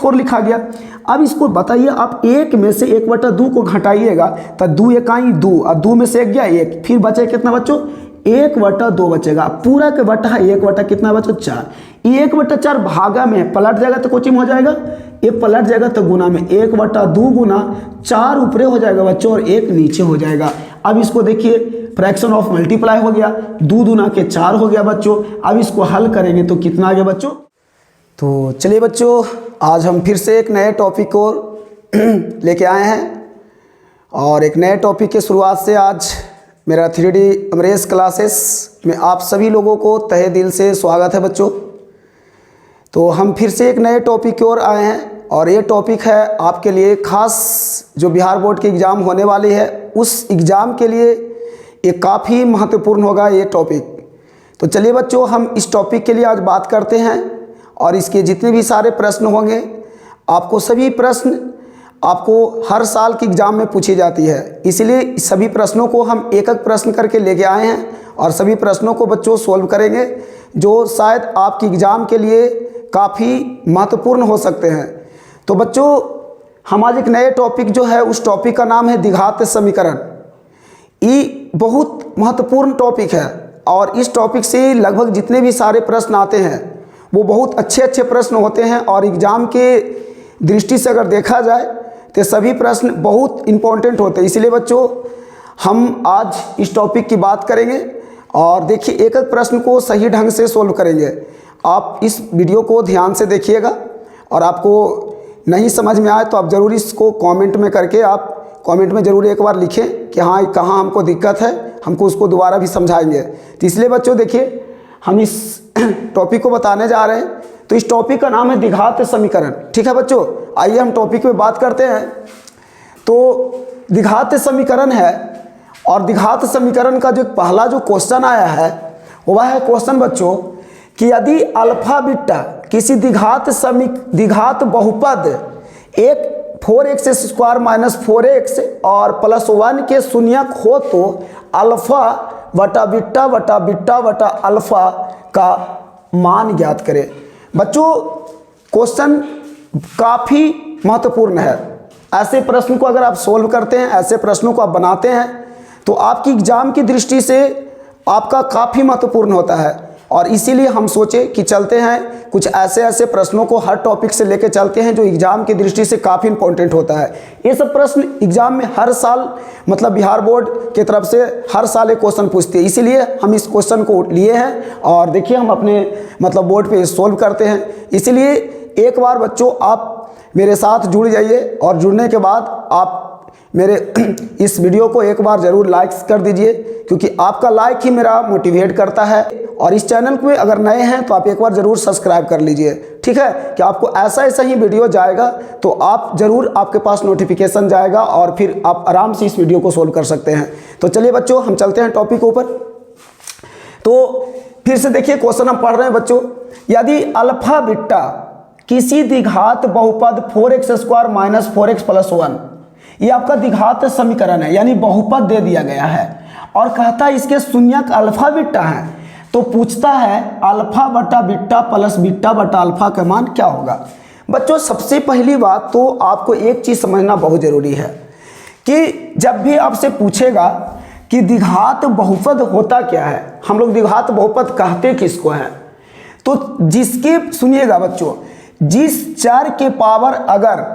4 लिखा गया। अब इसको बताइए, आप 1 में से 1/2 को घटाइएगा तो 2 एकाई 2 और 2 में से 1 गया 1, फिर बचे कितना बच्चों 1/2 बचेगा। पूरा के बटा 1 कितना बच्चों 4। 1/4 भागा में पलट जाएगा तो कोचिंग हो जाएगा, ये पलट जाएगा तो गुना में 1/2 गुना 4 ऊपरे हो जाएगा बच्चों और 1 नीचे हो जाएगा। अब इसको देखिए, फ्रैक्शन ऑफ मल्टीप्लाई हो गया, 2 दूना के 4 हो गया बच्चों। अब इसको हल करेंगे तो कितना आ गया बच्चों। तो चलिए बच्चों, आज हम फिर से एक नए टॉपिक को लेके आए हैं और एक नए टॉपिक के शुरुआत से आज मेरा 3D अमरेश क्लासेस में आप सभी लोगों को तहे दिल से स्वागत है बच्चों। तो हम फिर से एक नए टॉपिक की ओर आए हैं और ये टॉपिक है आपके लिए खास, जो बिहार बोर्ड की एग्ज़ाम होने वाली है उस एग्ज़ाम के लिए ये काफ़ी महत्वपूर्ण होगा ये टॉपिक। तो चलिए बच्चों, हम इस टॉपिक के लिए आज बात करते हैं और इसके जितने भी सारे प्रश्न होंगे, आपको सभी प्रश्न आपको हर साल की एग्ज़ाम में पूछी जाती है, इसलिए सभी प्रश्नों को हम एक एक प्रश्न करके लेके आए हैं और सभी प्रश्नों को बच्चों सोल्व करेंगे, जो शायद आपकी एग्ज़ाम के लिए काफ़ी महत्वपूर्ण हो सकते हैं। तो बच्चों, हमारे एक नए टॉपिक जो है उस टॉपिक का नाम है द्विघात समीकरण। ये बहुत महत्वपूर्ण टॉपिक है और इस टॉपिक से लगभग जितने भी सारे प्रश्न आते हैं वो बहुत अच्छे अच्छे प्रश्न होते हैं और एग्ज़ाम के दृष्टि से अगर देखा जाए तो सभी प्रश्न बहुत इम्पोर्टेंट होते हैं। इसलिए बच्चों, हम आज इस टॉपिक की बात करेंगे और देखिए एक एक प्रश्न को सही ढंग से सोल्व करेंगे। आप इस वीडियो को ध्यान से देखिएगा और आपको नहीं समझ में आए तो आप ज़रूर इसको कमेंट में करके आप कमेंट में ज़रूर एक बार लिखें कि हाँ कहाँ हमको दिक्कत है, हमको उसको दोबारा भी समझाएंगे। तो इसलिए बच्चों देखिए, हम इस टॉपिक को बताने जा रहे हैं। तो इस टॉपिक का नाम है द्विघात समीकरण। ठीक है बच्चों, आइए हम टॉपिक पे बात करते हैं। तो द्विघात समीकरण है और द्विघात समीकरण का जो पहला जो क्वेश्चन आया है वह है क्वेश्चन बच्चों कि यदि अल्फा बीटा किसी द्विघात बहुपद एक 4x² - 4x और +1 के शून्यक हो तो अल्फा बटा बीटा बटा बीटा बटा अल्फा का मान ज्ञात करें। बच्चों, क्वेश्चन काफ़ी महत्वपूर्ण है। ऐसे प्रश्न को अगर आप सोल्व करते हैं, ऐसे प्रश्नों को आप बनाते हैं तो आपकी एग्ज़ाम की दृष्टि से आपका काफ़ी महत्वपूर्ण होता है और इसीलिए हम सोचे कि चलते हैं कुछ ऐसे प्रश्नों को हर टॉपिक से लेके चलते हैं जो एग्ज़ाम की दृष्टि से काफ़ी इंपॉर्टेंट होता है। ये सब प्रश्न एग्ज़ाम में हर साल मतलब बिहार बोर्ड की तरफ से हर साल एक क्वेश्चन पूछते हैं, इसीलिए हम इस क्वेश्चन को लिए हैं और देखिए हम अपने मतलब बोर्ड पे सोल्व करते हैं। इसीलिए एक बार बच्चों आप मेरे साथ जुड़ जाइए और जुड़ने के बाद आप मेरे इस वीडियो को एक बार ज़रूर लाइक कर दीजिए, क्योंकि आपका लाइक ही मेरा मोटिवेट करता है। और इस चैनल पे अगर नए हैं तो आप एक बार ज़रूर सब्सक्राइब कर लीजिए। ठीक है, कि आपको ऐसा ही वीडियो जाएगा तो आप ज़रूर आपके पास नोटिफिकेशन जाएगा और फिर आप आराम से इस वीडियो को सोल्व कर सकते हैं। तो चलिए बच्चों, हम चलते हैं टॉपिक ऊपर। तो फिर से देखिए क्वेश्चन हम पढ़ रहे हैं बच्चों, यदि अल्फा बीटा किसी द्विघात बहुपद 4x² - 4x + 1, ये आपका द्विघात समीकरण है यानी बहुपद दे दिया गया है और कहता है इसके शून्यक अल्फा बीटा है, तो पूछता है अल्फा बटा बीटा प्लस बीटा बटा अल्फा का मान क्या होगा। बच्चों, सबसे पहली बात तो आपको एक चीज़ समझना बहुत ज़रूरी है कि जब भी आपसे पूछेगा कि द्विघात बहुपद होता क्या है, हम लोग द्विघात बहुपद कहते किसको हैं, तो जिसके सुनिएगा बच्चों, जिस चर के पावर अगर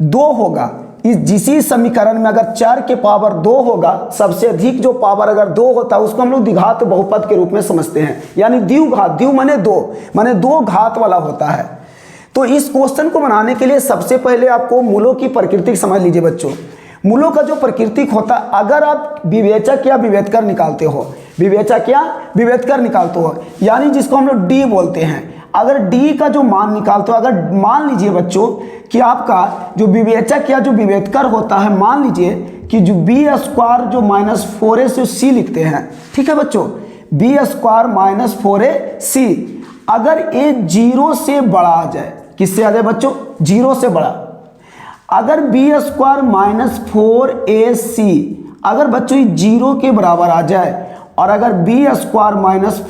2 होगा, जिसी समीकरण में अगर चर के पावर 2 होगा, सबसे अधिक जो पावर अगर 2 होता है उसको हम लोग द्विघात बहुपद के रूप में समझते हैं, यानी द्विघात, द्वि माने 2 माने 2 घात वाला होता है। तो इस क्वेश्चन को बनाने के लिए सबसे पहले आपको मूलों की प्रकृति समझ लीजिए बच्चों। मूलों का जो प्राकृतिक होता है, अगर आप विवेचक या विभेदकर निकालते हो, विवेचक या विभेदकर निकालते हो, यानी जिसको हम लोग डी बोलते हैं, अगर डी का जो मान निकालते हो, अगर मान लीजिए बच्चों कि आपका जो विवेचक या जो विभेदकर होता है, मान लीजिए कि जो b² जो -4a से c लिखते हैं, ठीक है बच्चों, b² - 4ac, अगर ये 0 से बड़ा आ जाए, किससे आ जाए बच्चों, 0 से बड़ा, अगर b² - 4ac अगर बच्चों 0 के बराबर आ जाए और अगर b² -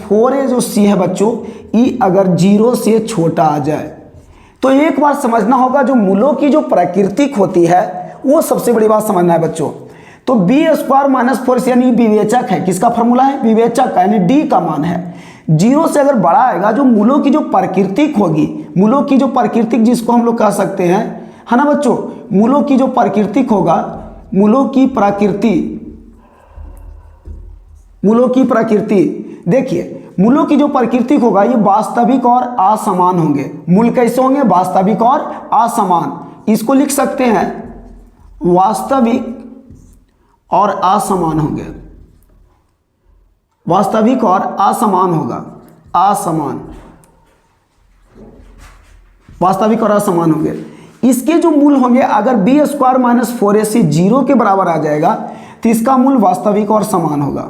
4a जो c है बच्चों, ये अगर 0 से छोटा आ जाए तो एक बार समझना होगा, जो मूलों की जो प्राकृतिक होती है वो सबसे बड़ी बात समझना है बच्चों। तो बी स्क्वायर माइनस 4 यानी विवेचक है, किसका फॉर्मूला है, विवेचक का, यानी डी का मान है। 0 से अगर बड़ा आएगा, जो मूलों की जो प्राकृतिक होगी, मूलों की जो प्राकृतिक जिसको हम लोग कह सकते हैं, है ना बच्चों, मूलों की जो प्राकृतिक होगा, मूलों की प्रकृति देखिए, मूलों की जो प्राकृतिक होगा ये वास्तविक और असमान होंगे। मूल कैसे होंगे, वास्तविक और असमान। इसको लिख सकते हैं वास्तविक और असमान होंगे, वास्तविक और असमान होगा, असमान, वास्तविक और असमान होंगे। इसके जो मूल होंगे, अगर बी स्क्वायर माइनस 4ac 0 के बराबर आ जाएगा तो इसका मूल वास्तविक और समान होगा,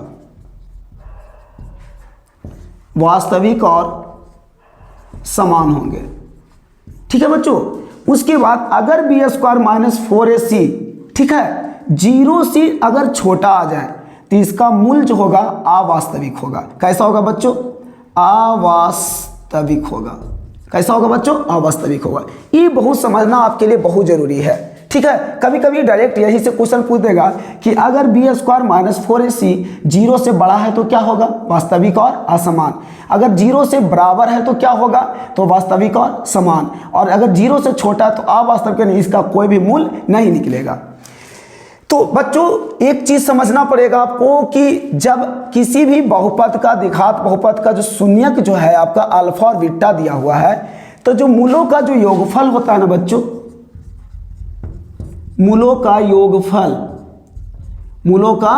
वास्तविक और समान होंगे। ठीक है बच्चों। उसके बाद अगर बी स्क्वायर माइनस 4ac, ठीक है, 0 से अगर छोटा आ जाए तो इसका मूल जो होगा अवास्तविक होगा। कैसा होगा बच्चों, अवास्तविक होगा। कैसा होगा बच्चों, अवास्तविक होगा। ये बहुत समझना आपके लिए बहुत जरूरी है। ठीक है, कभी कभी डायरेक्ट यही से क्वेश्चन पूछ देगा कि अगर बी स्क्वायर माइनस 4ac 0 से बड़ा है तो क्या होगा, वास्तविक और असमान। अगर 0 से बराबर है तो क्या होगा, तो वास्तविक और समान। और अगर 0 से छोटा है तो अवास्तविक, नहीं, इसका कोई भी मूल नहीं निकलेगा। तो बच्चों एक चीज समझना पड़ेगा आपको कि जब किसी भी बहुपद का, द्विघात बहुपद का जो शून्यक जो है आपका अल्फा और बीटा दिया हुआ है, तो जो मूलों का जो योगफल होता है ना बच्चों, मूलों का योगफल, मूलों का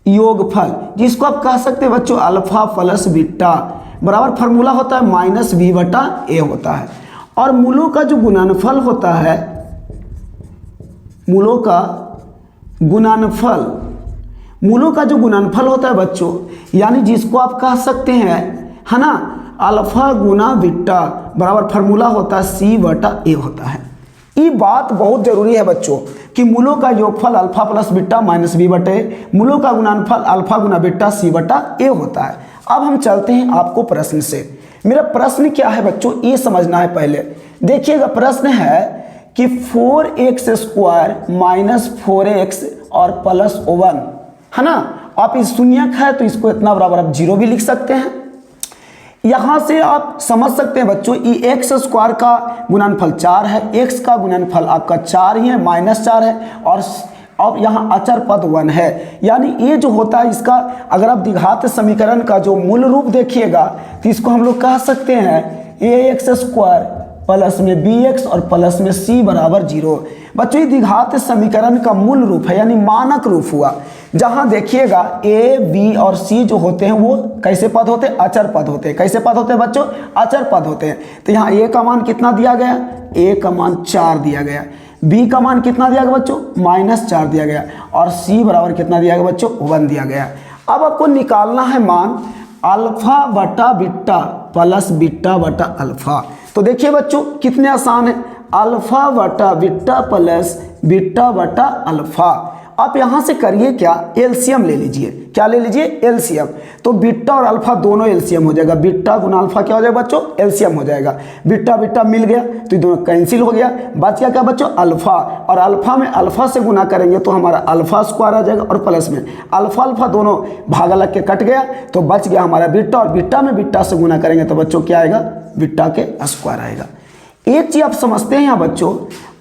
योगफल जिसको आप कह सकते हैं बच्चों अल्फा प्लस बीटा बराबर फार्मूला होता है माइनस बी बटा ए होता है। और मूलों का जो गुणनफल होता है, मूलों का गुणनफल, मूलों का जो गुणनफल होता है बच्चों, यानी जिसको आप कह सकते हैं, है ना, अल्फा गुना बीटा बराबर फार्मूला होता है सी बटा ए होता है। ये बात बहुत जरूरी है बच्चों कि मूलों का योगफल alpha plus beta minus b बटे, मूलों का गुणनफल अल्फा गुना बीटा सी बटा ए होता है। अब हम चलते हैं आपको प्रश्न से। मेरा प्रश्न क्या है बच्चों, ये समझना है पहले। देखिएगा प्रश्न है कि 4x स्क्वायर माइनस 4x और प्लस 1, है ना। आप इस शून्यक है तो इसको इतना बराबर आप 0 भी लिख सकते हैं। यहां से आप समझ सकते हैं बच्चों, ये एक्स स्क्वायर का गुणनफल 4 है, एक्स का गुणनफल आपका 4 ही है, माइनस 4 है, और अब यहाँ अचर पद 1 है। यानी ये जो होता है इसका, अगर आप द्विघात समीकरण का जो मूल रूप देखिएगा तो इसको हम लोग कह सकते हैं ax स्क्वायर प्लस में bx और प्लस में c बराबर 0। बच्चों ये द्विघात समीकरण का मूल रूप है, यानी मानक रूप हुआ। जहां देखिएगा a, b और c जो होते हैं वो कैसे पद होते हैं, अचर पद होते हैं। कैसे पद होते हैं बच्चों, अचर पद होते हैं। तो यहाँ a का मान कितना दिया गया, a का मान 4 दिया गया, b का मान कितना दिया गया बच्चों, -4 दिया गया, और c बराबर कितना दिया गया बच्चों, 1 दिया गया। अब आपको निकालना है मान अल्फा बटा बीटा प्लस बीटा बटा अल्फा। तो देखिए बच्चों कितने आसान है, अल्फा बटा बीटा प्लस बीटा बटा अल्फा। आप यहां से करिए क्या, एलसीएम ले लीजिए। क्या ले लीजिए, एलसीएम। तो बीटा और अल्फा दोनों एलसीएम हो जाएगा, बीटा गुना अल्फा क्या हो जाएगा बच्चों, एलसीएम हो जाएगा। बीटा बीटा मिल गया तो ये दोनों कैंसिल हो गया, बच गया क्या बच्चों, अल्फा। और अल्फा में अल्फा से गुना करेंगे तो हमारा अल्फा स्क्वायर आ जाएगा, और प्लस में अल्फा अल्फा दोनों भागा लग के कट गया तो बच गया हमारा बीटा, और बीटा में बीटा से गुना करेंगे तो बच्चों क्या आएगा, बीटा के स्क्वायर आएगा। एक चीज आप समझते हैं यहाँ बच्चों,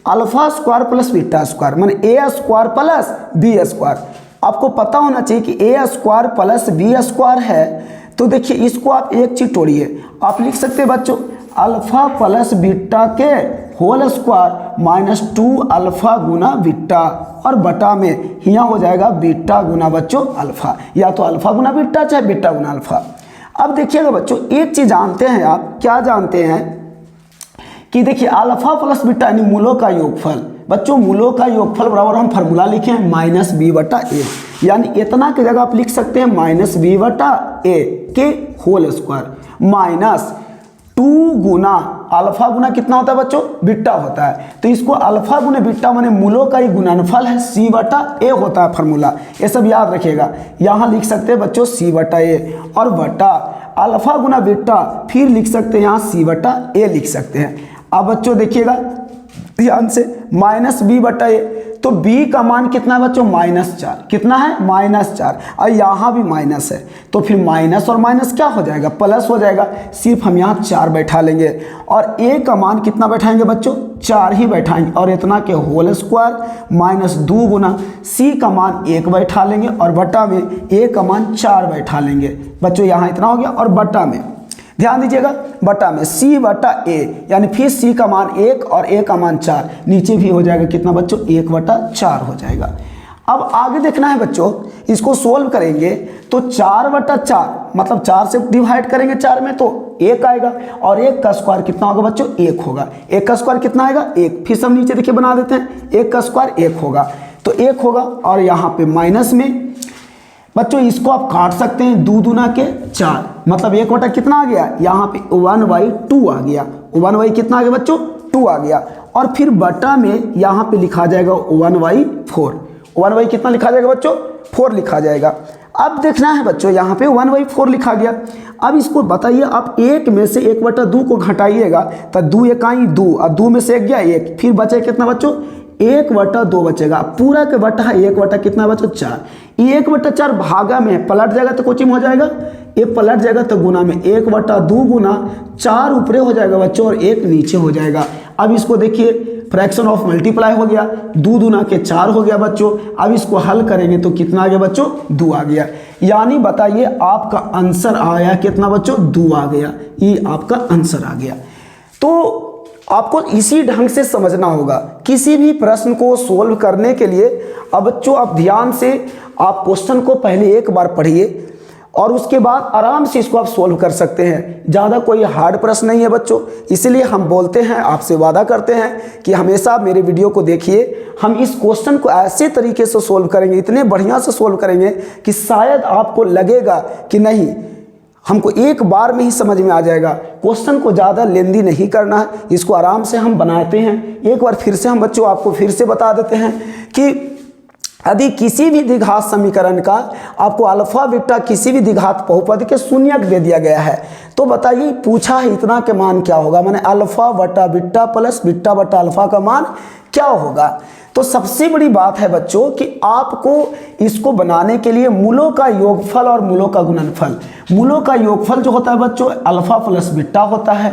alpha square plus beta square माने ए स्क्वायर प्लस बी स्क्वायर। आपको पता होना चाहिए कि ए स्क्वायर प्लस बी स्क्वायर है। तो देखिए इसको आप एक चीज तोड़िए, आप लिख सकते हैं बच्चों अल्फा प्लस बीटा के होल स्क्वायर -2 अल्फा गुना बीटा, और बटा में यहाँ हो जाएगा बीटा गुना बच्चों अल्फा, या तो अल्फा गुना बीटा चाहे बीटा गुना अल्फा। अब देखिएगा बच्चों एक चीज जानते हैं आप, क्या जानते हैं कि देखिए अल्फा प्लस बीटा यानी मूलों का योगफल। बच्चों मूलों का योगफल बराबर हम फार्मूला लिखे हैं माइनस बी बटा ए, यानी इतना की जगह आप लिख सकते हैं माइनस बी बटा ए के होल स्क्वायर माइनस 2 गुना अल्फा गुना कितना होता है बच्चों, बीटा होता है। तो इसको अल्फा गुना बीटा माने मूलों का ही गुणनफल है, सी बटा ए होता है फार्मूला। ये सब याद रखिएगा। यहाँ लिख सकते हैं बच्चों सी बटा ए, और बटा अल्फा गुना बीटा फिर लिख सकते हैं यहाँ सी बटा ए लिख सकते हैं। अब बच्चों देखिएगा ध्यान से, माइनस बी बटा ए, तो b का मान कितना है बच्चों, -4। कितना है, -4, और यहाँ भी माइनस है, तो फिर माइनस और माइनस क्या हो जाएगा, प्लस हो जाएगा। सिर्फ हम यहाँ 4 बैठा लेंगे, और a का मान कितना बैठाएंगे बच्चों, 4 ही बैठाएंगे, और इतना के होल स्क्वायर -2 गुना c का मान 1 बैठा लेंगे, और बटा में a का मान 4 बैठा लेंगे। बच्चों यहाँ इतना हो गया, और बटा में ध्यान दीजिएगा, बटा में c बटा a, यानी फिर c का मान 1 और a का मान 4, नीचे भी हो जाएगा कितना बच्चों, 1 बटा 4 हो जाएगा। अब आगे देखना है बच्चों, इसको सोल्व करेंगे तो 4 बटा 4 मतलब 4 से डिवाइड करेंगे 4 में तो 1 आएगा, और 1 का स्क्वायर कितना होगा बच्चों, 1 होगा। 1 का स्क्वायर कितना आएगा, 1। फिर सब नीचे देखिए बना देते हैं, 1 का स्क्वायर 1 होगा, तो 1 होगा, और यहाँ पे माइनस में बच्चों इसको आप काट सकते हैं, 2 दूना के 4, मतलब 1 बटा कितना आ गया, यहाँ पे 1/2 आ गया। 1 कितना आ गया बच्चों, 2 आ गया, और फिर बटा में यहाँ पे लिखा जाएगा 1/4। 1 कितना लिखा जाएगा बच्चों, 4 लिखा जाएगा। अब देखना है बच्चों, यहाँ पे 1/4 लिखा गया। अब इसको बताइए, आप 1 में से 1/2 को घटाइएगा तो 2 एकाई 2, और 2 में से 1 गया 1, फिर बचे कितना बच्चों, 1/2 बचेगा। पूरा के बटा है 1 बटा कितना बच्चों, 4। ये 1/4 भागा में पलट जाएगा तो कोचिंग हो जाएगा, ये पलट जाएगा तो गुना में 1/2 गुना 4 ऊपरे हो जाएगा बच्चों, और 1 नीचे हो जाएगा। अब इसको देखिए, फ्रैक्शन ऑफ मल्टीप्लाई हो गया, 2 दूना के 4 हो गया बच्चों। अब इसको हल करेंगे तो कितना आ गया बच्चों, 2 आ गया। यानी बताइए आपका आंसर आया कितना बच्चों, 2 आ गया। ये आपका आंसर आ गया। तो आपको इसी ढंग से समझना होगा किसी भी प्रश्न को सोल्व करने के लिए। अब बच्चों आप ध्यान से आप क्वेश्चन को पहले एक बार पढ़िए, और उसके बाद आराम से इसको आप सोल्व कर सकते हैं। ज़्यादा कोई हार्ड प्रश्न नहीं है बच्चों, इसलिए हम बोलते हैं, आपसे वादा करते हैं कि हमेशा मेरे वीडियो को देखिए। हम इस क्वेश्चन को ऐसे तरीके से सोल्व करेंगे, इतने बढ़िया से सोल्व करेंगे कि शायद आपको लगेगा कि नहीं, हमको एक बार में ही समझ में आ जाएगा। क्वेश्चन को ज़्यादा लेंदी नहीं करना है, इसको आराम से हम बनाते हैं। एक बार फिर से हम बच्चों आपको फिर से बता देते हैं कि यदि किसी भी द्विघात समीकरण का आपको अल्फा बीटा किसी भी द्विघात बहुपद के शून्यक दे दिया गया है, तो बताइए पूछा है इतना के मान क्या होगा, माने अल्फा बटा बीटा प्लस बीटा बटा अल्फा का मान क्या होगा। तो सबसे बड़ी बात है बच्चों कि आपको इसको बनाने के लिए मूलों का योगफल और मूलों का गुणनफल, मूलों का योगफल जो होता है बच्चों अल्फा प्लस बीटा होता है,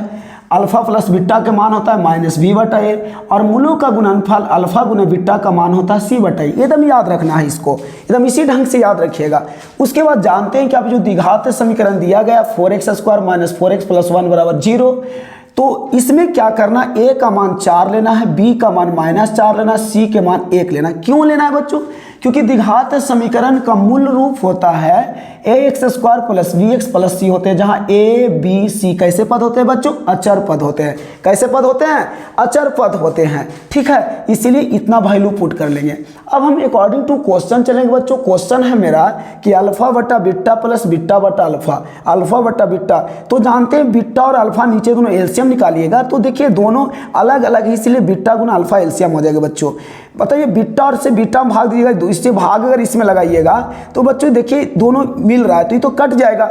अल्फा प्लस बीटा का मान होता है -b/a, और मूलों का गुणनफल अल्फा गुना बीटा का मान होता है c/a। एकदम याद रखना है इसको, एकदम इसी ढंग से याद रखिएगा। उसके बाद जानते हैं कि आप जो द्विघात समीकरण दिया गया 4x² - 4x + 1 = 0, तो इसमें क्या करना, a का मान 4 लेना है, b का मान -4 लेना, c के मान 1 लेना। क्यों लेना है बच्चों, क्योंकि द्विघात समीकरण का मूल रूप होता है ax² + bx + c होते हैं, जहां a b c कैसे पद होते हैं बच्चों, अचर पद होते हैं। कैसे पद होते हैं, अचर पद होते हैं। ठीक है, इसीलिए इतना वैल्यू पुट कर लेंगे। अब हम अकॉर्डिंग टू क्वेश्चन चलेंगे बच्चों। क्वेश्चन है मेरा कि अल्फा बटा बीटा प्लस बीटा बटा अल्फा, अल्फा बटा बीटा, तो जानते हैं बीटा और अल्फा नीचे दोनों एलसीएम निकालिएगा, तो देखिए दोनों अलग अलग है, इसलिए बीटा गुना अल्फा एलसीएम हो जाएगा बच्चों। बताइए बीटा और से बीटा में भाग दीजिएगा, इससे भाग अगर इसमें लगाइएगा तो बच्चों देखिए दोनों मिल रहा है, तो ये तो कट जाएगा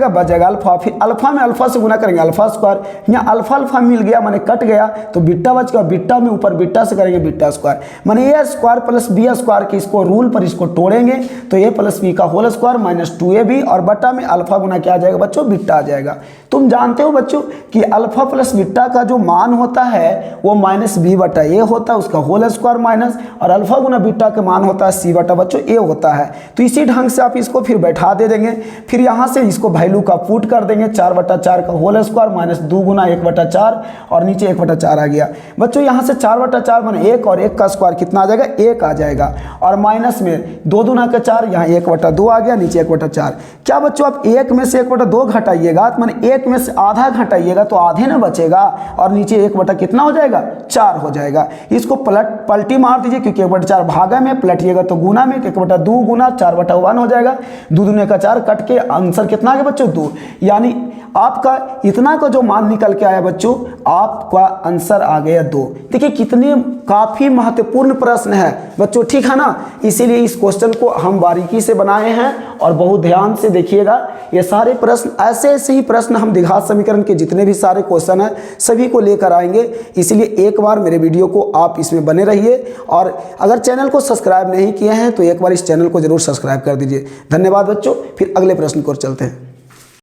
बच जाएगा अल्फा। फिर अल्फा में अल्फा से गुना करेंगे अल्फा स्क्वायर, यहाँ अल्फा अल्फा मिल गया माने कट गया, तो बीटा बच गया, बीटा में ऊपर बीटा से करेंगे बीटा स्क्वायर, माने a² + b² के इसको रूल पर इसको तोड़ेंगे तो a + b का होल स्क्वायर -2ab, और बटा में अल्फा गुना क्या आ जाएगा बच्चों, बीटा आ जाएगा। तुम जानते हो बच्चों कि अल्फा प्लस बीटा का जो मान होता है वो -b/a होता है, उसका होल स्क्वायर माइनस, और अल्फा गुना बीटा का मान होता है c/ बच्चों a होता है। तो इसी ढंग से आप इसको फिर बैठा दे देंगे, फिर यहाँ से इसको वैल्यू का पुट कर देंगे, 4/4 का होल स्क्वायर -2 गुना 1/4, और नीचे 1/4 आ गया बच्चों। यहाँ से 4/4 माने 1, और 1 का स्क्वायर कितना आ जाएगा, 1 आ जाएगा, और माइनस में 2 दूना के 4, यहाँ 1/2 आ गया, नीचे 1/4। क्या बच्चों आप 1 में से 1/2 घटाइएगा, तो माने 1 में से आधा घटाइएगा तो आधे ना बचेगा, और नीचे 1 कितना हो जाएगा, 4 हो जाएगा। इसको पलटी मार दीजिए, क्योंकि 1/4 भागा में पलटिएगा तो गुना में, 1/2 गुना 4/1 हो जाएगा, 2 दूने का 4 कट के आंसर कितना आ गया बच्चों, 2। यानी आपका इतना का जो मान निकल के आया बच्चों, आपका आंसर आ गया 2। देखिए कितने काफ़ी महत्वपूर्ण प्रश्न है बच्चों, ठीक है ना। इसीलिए इस क्वेश्चन को हम बारीकी से बनाए हैं और बहुत ध्यान से देखिएगा। ये सारे प्रश्न ऐसे ही प्रश्न हम द्विघात समीकरण के जितने भी सारे क्वेश्चन हैं सभी को लेकर आएंगे। इसलिए एक बार मेरे वीडियो को आप इसमें बने रहिए, और अगर चैनल को सब्सक्राइब नहीं किए हैं तो एक बार इस चैनल को जरूर सब्सक्राइब कर दीजिए। धन्यवाद बच्चों, फिर अगले प्रश्न को चलते हैं।